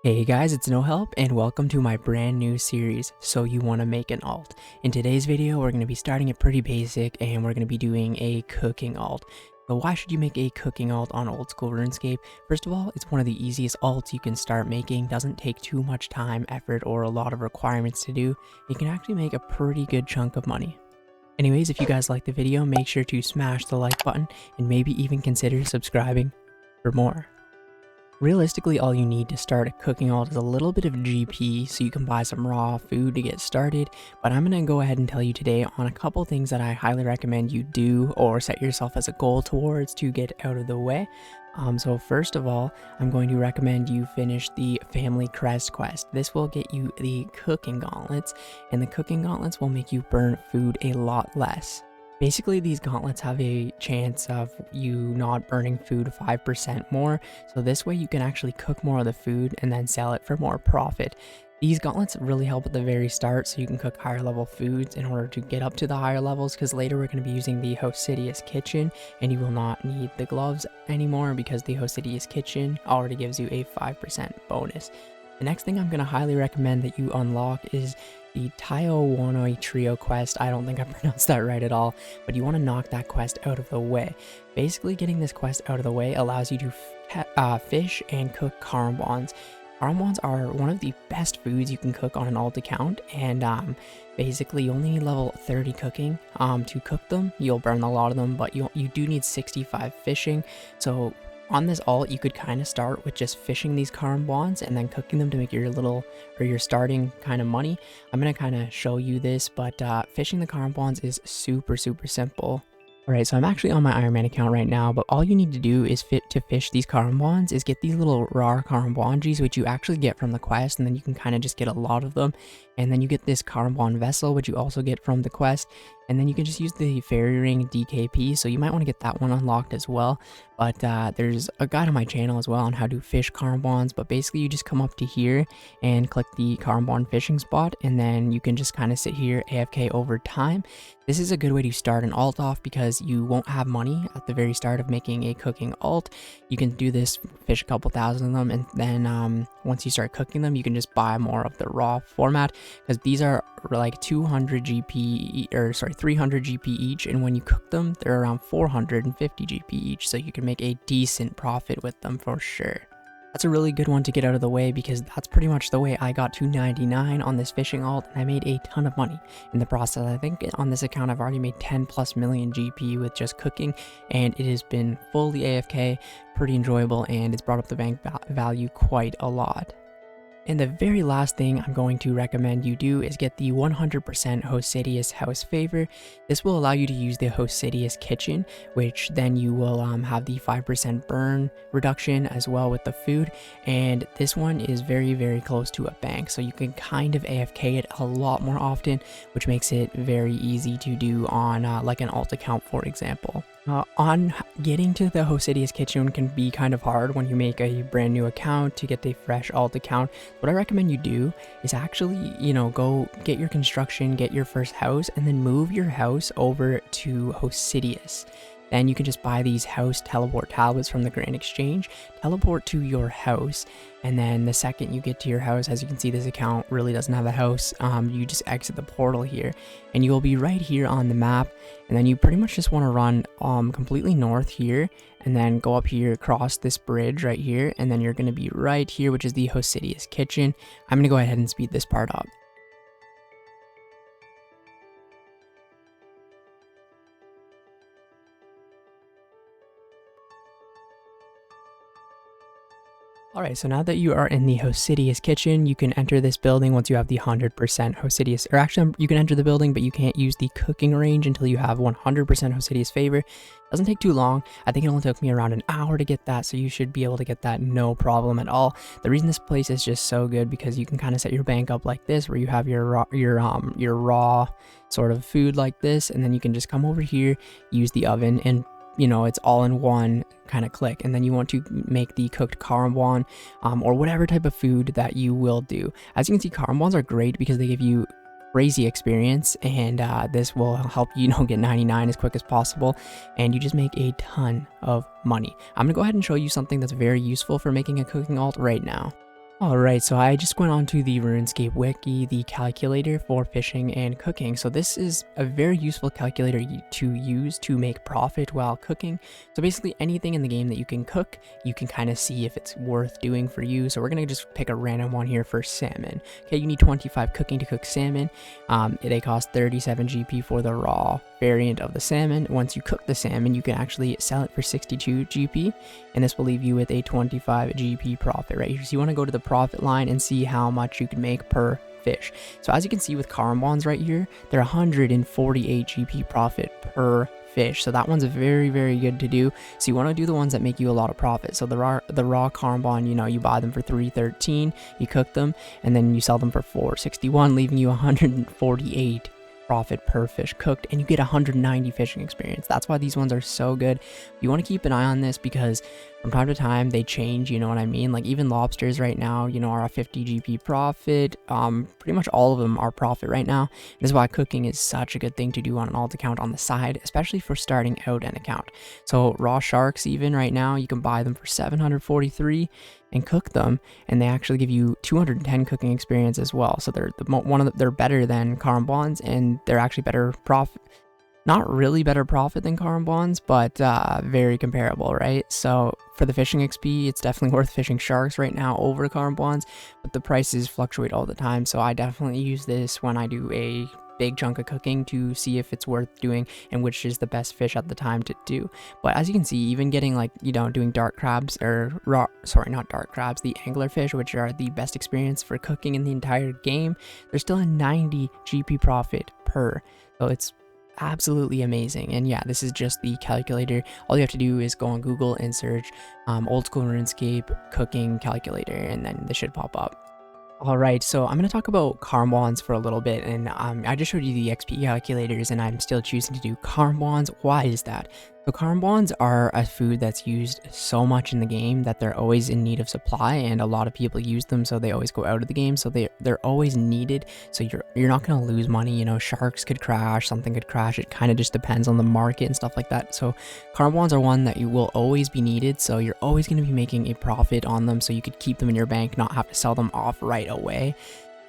Hey guys, it's No Help and welcome to my brand new series, So You Want to Make an Alt. In today's video, we're going to be starting it pretty basic and we're going to be doing a cooking alt. So why should you make a cooking alt on old school RuneScape? First of all, it's one of the easiest alts you can start making, doesn't take too much time, effort, or a lot of requirements to do. You can actually make a pretty good chunk of money. Anyways, if you guys like the video, make sure to smash the like button and maybe even consider subscribing for more. Realistically, all you need to start a cooking alt is a little bit of GP so you can buy some raw food to get started, but I'm going to go ahead and tell you today on a couple things that I highly recommend you do or set yourself as a goal towards to get out of the way. So first of all, I'm going to recommend you finish the Family Crest quest. This will get you the cooking gauntlets, and the cooking gauntlets will make you burn food a lot less. Basically, these gauntlets have a chance of you not burning food 5% more, so this way you can actually cook more of the food and then sell it for more profit. These gauntlets really help at the very start so you can cook higher level foods in order to get up to the higher levels, because later we're going to be using the Hosidius kitchen and you will not need the gloves anymore because the Hosidius kitchen already gives you a 5% bonus. The next thing I'm going to highly recommend that you unlock is the Taiowanoi Trio quest. I don't think I pronounced that right at all, but you want to knock that quest out of the way. Basically, getting this quest out of the way allows you to fish and cook karambons. Karambons are one of the best foods you can cook on an alt account, and basically you only need level 30 cooking to cook them. You'll burn a lot of them, but you do need 65 fishing. So on this alt, you could kind of start with just fishing these karambons and then cooking them to make your your starting kind of money. I'm going to kind of show you this, but fishing the karambons is super simple. Alright, so I'm actually on my Ironman account right now, but all you need to do is fish these karambons is get these little raw karambonjis, which you actually get from the quest, and then you can kind of just get a lot of them. And then you get this karambon vessel, which you also get from the quest, and then you can just use the fairy ring DKP, so you might want to get that one unlocked as well. But there's a guide on my channel as well on how to fish karambons, but basically you just come up to here and click the karambon fishing spot, and then you can just kind of sit here AFK over time. This is a good way to start an alt off because you won't have money at the very start of making a cooking alt. You can do this, fish a couple thousand of them, and then once you start cooking them, you can just buy more of the raw format, because these are like 200 GP, or sorry, 300 GP each, and when you cook them, they're around 450 GP each, so you can make a decent profit with them for sure. That's a really good one to get out of the way because that's pretty much the way I got to 99 on this fishing alt, and I made a ton of money in the process. I think on this account I've already made 10+ million GP with just cooking, and it has been fully AFK, pretty enjoyable, and it's brought up the bank value quite a lot. And the very last thing I'm going to recommend you do is get the 100% Hosidius house favor. This will allow you to use the Hosidius kitchen, which then you will have the 5% burn reduction as well with the food. And this one is very close to a bank, so you can kind of AFK it a lot more often, which makes it very easy to do on like an alt account, for example. On getting to the Hosidius kitchen can be kind of hard when you make a brand new account to get a fresh alt account. What I recommend you do is actually, go get your construction, get your first house, and then move your house over to Hosidius. Then you can just buy these house teleport tablets from the Grand Exchange, teleport to your house, and then the second you get to your house, as you can see, this account really doesn't have a house, you just exit the portal here, and you will be right here on the map, and then you pretty much just want to run completely north here, and then go up here, cross this bridge right here, and then you're going to be right here, which is the Hosidius kitchen. I'm going to go ahead and speed this part up. Alright, so now that you are in the Hosidius kitchen, you can enter this building once you have the 100% Hosidius, or actually you can enter the building, but you can't use the cooking range until you have 100% Hosidius favor. Doesn't take too long. I think it only took me around an hour to get that, so you should be able to get that no problem at all. The reason this place is just so good because you can kind of set your bank up like this, where you have your raw sort of food like this, and then you can just come over here, use the oven, and it's all in one kind of click. And then you want to make the cooked karambon or whatever type of food that you will do. As you can see, karambons are great because they give you crazy experience, and this will help you get 99 as quick as possible, and you just make a ton of money. I'm gonna go ahead and show you something that's very useful for making a cooking alt right now. Alright, so I just went onto the Runescape wiki, the calculator for fishing and cooking. So this is a very useful calculator to use to make profit while cooking. So basically anything in the game that you can cook, you can kind of see if it's worth doing for you. So we're going to just pick a random one here for salmon. Okay, you need 25 cooking to cook salmon. They cost 37 GP for the raw variant of the salmon. Once you cook the salmon, you can actually sell it for 62 GP, and this will leave you with a 25 GP profit right here. So you want to go to the profit line and see how much you can make per fish. So as you can see with carbons right here, they're 148 GP profit per fish. So that one's very, very good to do. So you want to do the ones that make you a lot of profit. So the raw carbon, you know, you buy them for 313, you cook them, and then you sell them for 461, leaving you 148 profit per fish cooked, and you get 190 fishing experience. That's why these ones are so good. You want to keep an eye on this because from time to time they change, you know what I mean? Like even lobsters right now, you know, are a 50 GP profit. Pretty much all of them are profit right now. This is why cooking is such a good thing to do on an alt account on the side, especially for starting out an account. So raw sharks, even right now, you can buy them for 743 and cook them, and they actually give you 210 cooking experience as well. So they're better than carbons, and they're actually better profit. Not really better profit than carbons, but very comparable, right? So for the fishing XP, it's definitely worth fishing sharks right now over carbons, but the prices fluctuate all the time. So I definitely use this when I do a big chunk of cooking to see if it's worth doing and which is the best fish at the time to do. But as you can see, even getting like, you know, doing dark crabs or not dark crabs, the angler fish, which are the best experience for cooking in the entire game, there's still a 90 GP profit per. So it's absolutely amazing. And yeah, this is just the calculator. All you have to do is go on Google and search old school RuneScape cooking calculator, and then this should pop up. Alright, so I'm going to talk about carbons for a little bit, and I just showed you the XP calculators, and I'm still choosing to do carbons. Why is that? So carbons are a food that's used so much in the game that they're always in need of supply, and a lot of people use them, so they always go out of the game, so they're always needed. So you're not going to lose money. You know, sharks could crash, something could crash. It kind of just depends on the market and stuff like that. So carbons are one that you will always be needed, so you're always going to be making a profit on them, so you could keep them in your bank, not have to sell them off right away.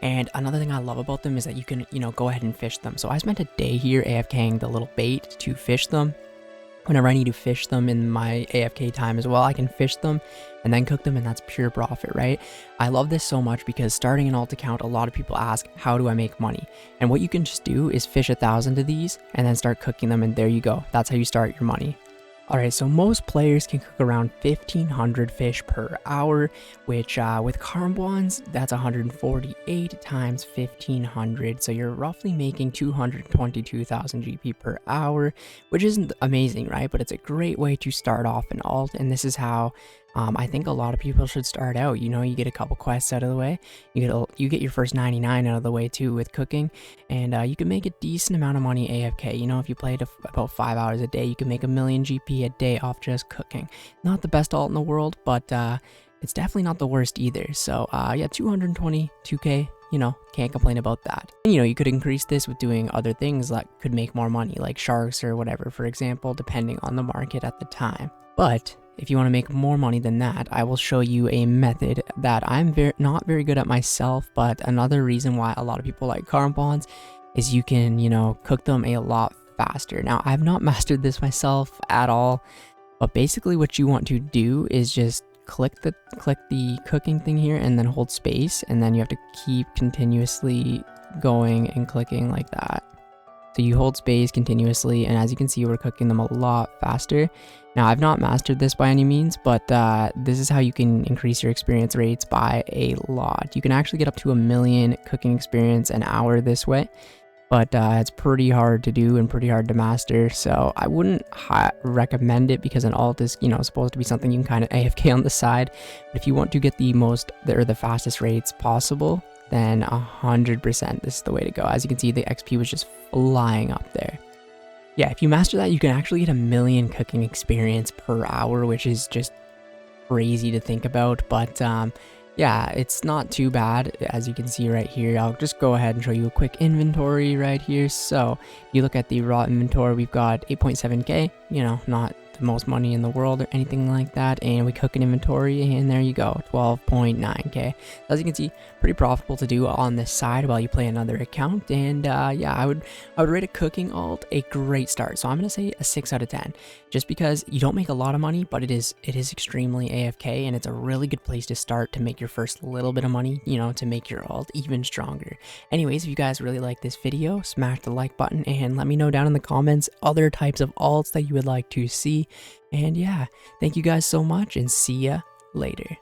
And another thing I love about them is that you can, you know, go ahead and fish them. So I spent a day here AFKing the little bait to fish them. Whenever I need to fish them in my AFK time as well, I can fish them and then cook them, and that's pure profit, right? I love this so much because starting an alt account, a lot of people ask, how do I make money? And what you can just do is fish 1,000 of these and then start cooking them, and there you go. That's how you start your money. Alright, so most players can cook around 1,500 fish per hour, which with carbons, that's 148 times 1,500. So you're roughly making 222,000 GP per hour, which isn't amazing, right? But it's a great way to start off an alt, and this is how I think a lot of people should start out. You know, you get a couple quests out of the way, you get your first 99 out of the way too with cooking, and you can make a decent amount of money AFK. You know, if you played about 5 hours a day, you can make 1,000,000 GP a day off just cooking. Not the best alt in the world, but it's definitely not the worst either. So yeah, 222k, you know, can't complain about that. And, you know, you could increase this with doing other things that could make more money, like sharks or whatever, for example, depending on the market at the time. But if you want to make more money than that, I will show you a method that I'm not very good at myself, but another reason why a lot of people like carbons is you can, you know, cook them a lot faster. Now, I've not mastered this myself at all, but basically what you want to do is just click the cooking thing here and then hold space, and then you have to keep continuously going and clicking like that. So you hold space continuously, and as you can see, we're cooking them a lot faster. Now, I've not mastered this by any means, but this is how you can increase your experience rates by a lot. You can actually get up to 1,000,000 cooking experience an hour this way, but it's pretty hard to do and pretty hard to master. So I wouldn't recommend it because an alt is, you know, supposed to be something you can kind of AFK on the side. But if you want to get the fastest rates possible, then 100% this is the way to go. As you can see, the XP was just flying up there. Yeah, if you master that, you can actually get 1,000,000 cooking experience per hour, which is just crazy to think about. But yeah, it's not too bad. As you can see right here, I'll just go ahead and show you a quick inventory right here. So if you look at the raw inventory, we've got 8.7k, you know, not the most money in the world or anything like that, and we cook an inventory, and there you go, 12.9k. As you can see, pretty profitable to do on this side while you play another account. And yeah, I would rate a cooking alt a great start. So I'm gonna say a 6 out of 10, just because you don't make a lot of money, but it is extremely AFK, and it's a really good place to start to make your first little bit of money, you know, to make your alt even stronger. Anyways, if you guys really like this video, smash the like button and let me know down in the comments other types of alts that you would like to see. And yeah, thank you guys so much, and see ya later.